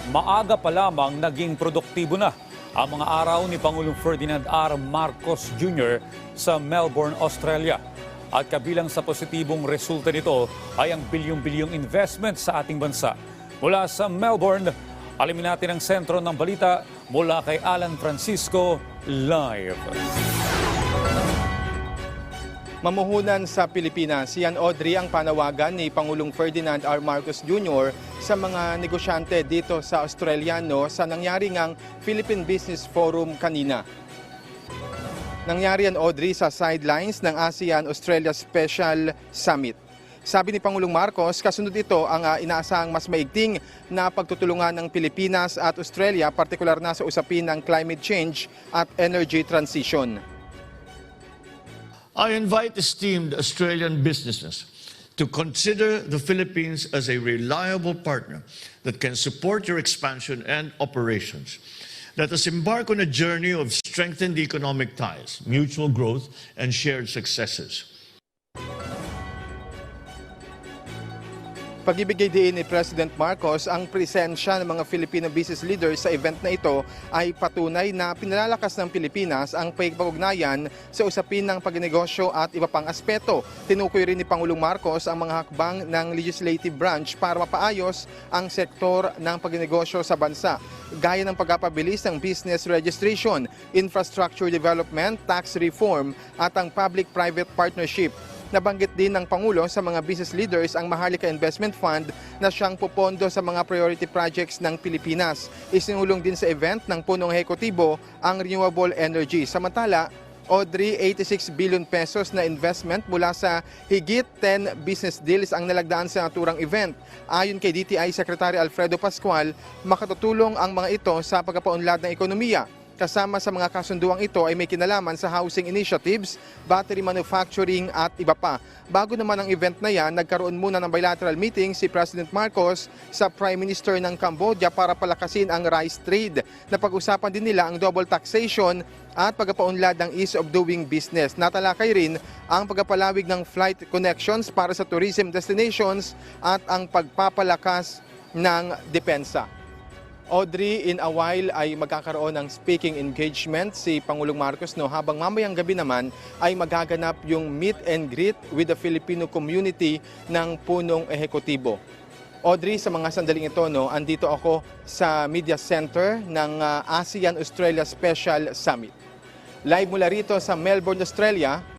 maaga pa lamang naging produktibo na ang mga araw ni Pangulong Ferdinand R. Marcos Jr. sa Melbourne, Australia. At kabilang sa positibong resulta nito ay ang bilyong-bilyong investment sa ating bansa. Mula sa Melbourne, alamin natin ang sentro ng balita mula kay Alan Francisco live. Mamuhunan sa Pilipinas, yan Audrey ang panawagan ni Pangulong Ferdinand R. Marcos Jr. sa mga negosyante dito sa Australia sa nangyari ngang Philippine Business Forum kanina. Nangyari yan Audrey sa sidelines ng ASEAN-Australia Special Summit. Sabi ni Pangulong Marcos, kasunod ito ang inaasahang mas maigting na pagtutulungan ng Pilipinas at Australia, partikular na sa usapin ng climate change at energy transition. I invite esteemed Australian businesses to consider the Philippines as a reliable partner that can support your expansion and operations. Let us embark on a journey of strengthened economic ties, mutual growth, and shared successes. Pag-ibigay din ni President Marcos, ang presensya ng mga Filipino business leaders sa event na ito ay patunay na pinalalakas ng Pilipinas ang pag-ugnayan sa usapin ng pagnegosyo at iba pang aspeto. Tinukoy rin ni Pangulong Marcos ang mga hakbang ng legislative branch para mapaayos ang sektor ng pagnegosyo sa bansa, gaya ng pagpapabilis ng business registration, infrastructure development, tax reform at ang public-private partnership. Nabanggit din ng Pangulo sa mga business leaders ang Maharlika Investment Fund na siyang pupondo sa mga priority projects ng Pilipinas. Isinulong din sa event ng punong ehekutibo ang renewable energy. Samantala, Audrey, 86 billion pesos na investment mula sa higit 10 business deals ang nalagdaan sa naturang event. Ayon kay DTI Secretary Alfredo Pascual, makatutulong ang mga ito sa pagpapaunlad ng ekonomiya. Kasama sa mga kasunduang ito ay may kinalaman sa housing initiatives, battery manufacturing at iba pa. Bago naman ang event na yan, nagkaroon muna ng bilateral meeting si President Marcos sa Prime Minister ng Cambodia para palakasin ang rice trade. Napag-usapan din nila ang double taxation at pagpapaunlad ng ease of doing business. Natalakay rin ang pagpapalawig ng flight connections para sa tourism destinations at ang pagpapalakas ng depensa. Audrey, in a while ay magkakaroon ng speaking engagement si Pangulong Marcos habang mamayang gabi naman ay magaganap yung meet and greet with the Filipino community ng punong ehekutibo. Audrey, sa mga sandaling ito, andito ako sa Media Center ng ASEAN-Australia Special Summit. Live mula rito sa Melbourne, Australia,